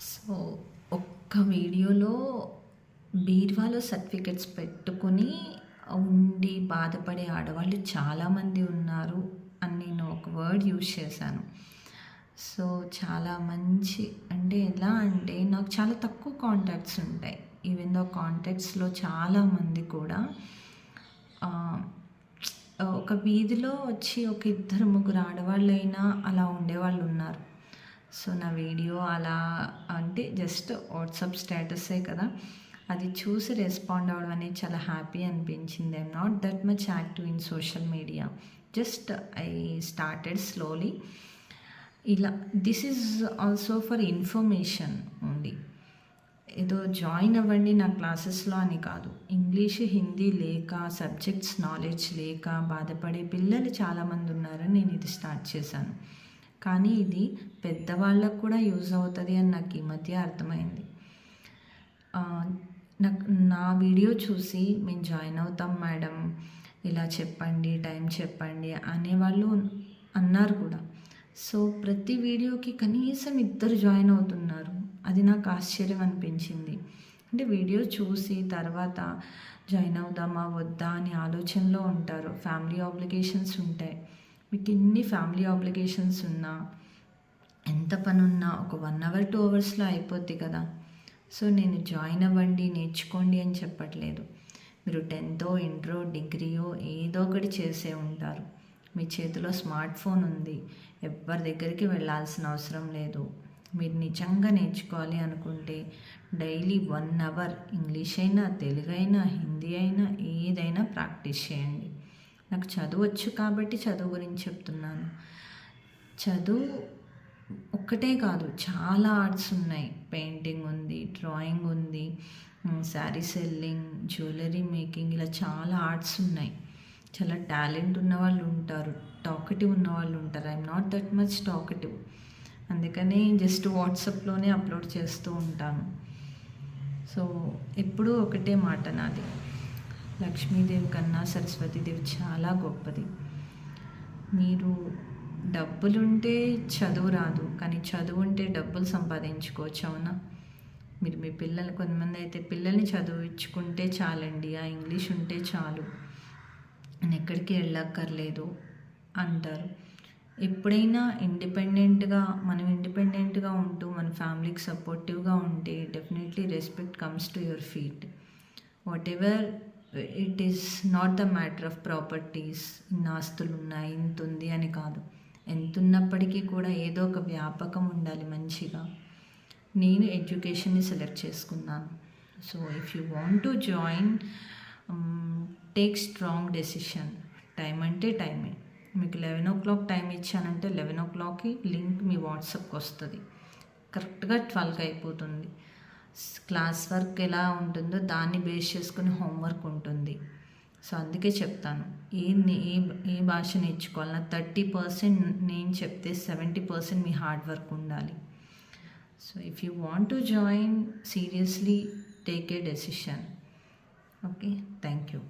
So, ఒక్క వీడియోలో బీరువాలో సర్టిఫికెట్స్ పెట్టుకొని ఉండి బాధపడే ఆడవాళ్ళు చాలామంది ఉన్నారు అని నేను ఒక వర్డ్ యూజ్ చేశాను. సో, చాలా మంచి అంటే ఎలా అంటే నాకు చాలా తక్కువ కాంటాక్ట్స్ ఉంటాయి. ఈవెన్ దో కాంటాక్ట్స్‌లో చాలామంది కూడా ఆహ్, ఒక వీధిలో వచ్చి ఒక ఇద్దరు, ముగ్గురు ఆడవాళ్ళైనా అలా ఉండేవాళ్ళున్నారు. సో, నా వీడియో అలా అంటే జస్ట్ వాట్సాప్ స్టేటసే కదా! అది చూసి రెస్పాండ్ అవ్వడం అనేది చాలా హ్యాపీ అనిపించింది. I'm not that much active in social media. Just I started slowly. ఇలా this is also for information only. ఏదో జాయిన్ అవ్వండి నా క్లాసెస్లో అని కాదు. ఇంగ్లీష్, హిందీ లేక, సబ్జెక్ట్స్ నాలెడ్జ్ లేక బాధపడే పిల్లలు చాలామంది ఉన్నారని నేను ఇది స్టార్ట్ చేశాను. కానీ ఇది పెద్దవాళ్ళకు కూడా యూజ్ అవుతుంది అని నాకు ఈ మధ్య అర్థమైంది. నాకు నా వీడియో చూసి మేము జాయిన్ అవుతాం మేడం, ఇలా చెప్పండి, టైం చెప్పండి అనేవాళ్ళు అన్నారు కూడా. సో, ప్రతి వీడియోకి కనీసం ఇద్దరు జాయిన్ అవుతున్నారు. అది నాకు ఆశ్చర్యం అనిపించింది. అంటే వీడియో చూసి తర్వాత జాయిన్ అవుదామా వద్దా అని ఆలోచనలో ఉంటారు. ఫ్యామిలీ ఆబ్లిగేషన్స్ ఉంటాయి. మీకు ఎన్ని ఫ్యామిలీ ఆబ్లిగేషన్స్ ఉన్నా, ఎంత పని ఉన్నా ఒక 1 అవర్ 2 అవర్స్లో అయిపోద్ది కదా. సో, నేను జాయిన్ అవ్వండి, నేర్చుకోండి అని చెప్పట్లేదు. మీరు 10థో, ఇంటరో, డిగ్రీయో ఏదో ఒకటి చేసే ఉంటారు. మీ చేతిలో స్మార్ట్ ఫోన్ ఉంది. ఎవరి దగ్గరికి వెళ్ళాల్సిన అవసరం లేదు. మీరు నిజంగా నేర్చుకోవాలి అనుకుంటే డైలీ 1 అవర్ ఇంగ్లీష్ అయినా, తెలుగు అయినా, హిందీ అయినా ఏదైనా ప్రాక్టీస్ చేయండి. నాకు చదువు వచ్చు కాబట్టి చదువు గురించి చెప్తున్నాను. చదువు ఒక్కటే కాదు, చాలా ఆర్ట్స్ ఉన్నాయి. పెయింటింగ్ ఉంది, డ్రాయింగ్ ఉంది, శారీ సెల్లింగ్, జ్యువెలరీ మేకింగ్, ఇలా చాలా ఆర్ట్స్ ఉన్నాయి. చాలా టాలెంట్ ఉన్నవాళ్ళు ఉంటారు, టాకటివ్ ఉన్నవాళ్ళు ఉంటారు. I'm not that much talkative. అందుకని జస్ట్ వాట్సాప్లోనే అప్లోడ్ చేస్తూ ఉంటాను. సో, ఎప్పుడూ ఒకటే మాట నాది, లక్ష్మీదేవి కన్నా సరస్వతీదేవి చాలా గొప్పది. మీరు డబ్బులుంటే చదువు రాదు, కానీ చదువు ఉంటే డబ్బులు సంపాదించుకోవచ్చు. అవునా? మీరు మీ పిల్లలు, కొంతమంది అయితే పిల్లల్ని చదివించుకుంటే చాలండి, ఆ ఇంగ్లీష్ ఉంటే చాలు, నేను ఎక్కడికి వెళ్ళక్కర్లేదు అంటారు. ఎప్పుడైనా మనం ఇండిపెండెంట్గా ఉంటూ మన ఫ్యామిలీకి సపోర్టివ్గా ఉంటే definitely respect comes to your feet. What ever it is not the matter of properties. ఇన్ని ఆస్తులు ఉన్నాయి, ఇంత ఉంది అని కాదు. ఎంత ఉన్నప్పటికీ కూడా ఏదో ఒక వ్యాపకం ఉండాలి మంచిగా. నేను ఎడ్యుకేషన్ని సెలెక్ట్ చేసుకున్నాను. So, if you want to join, take strong decision. Time అంటే టైమే. మీకు 11 టైం ఇచ్చానంటే 11కి లింక్ మీ వాట్సాప్కి వస్తుంది. కరెక్ట్గా 12కి అయిపోతుంది. క్లాస్ వర్క్ ఎలా ఉంటుందో దాన్ని బేస్ చేసుకుని హోంవర్క్ ఉంటుంది. సో, అందుకే చెప్తాను, ఏ భాష నేర్చుకోవాలన్నా 30% నేను చెప్తే 70% మీ హార్డ్ వర్క్ ఉండాలి. So, if you want to join, seriously take a decision. Okay, thank you.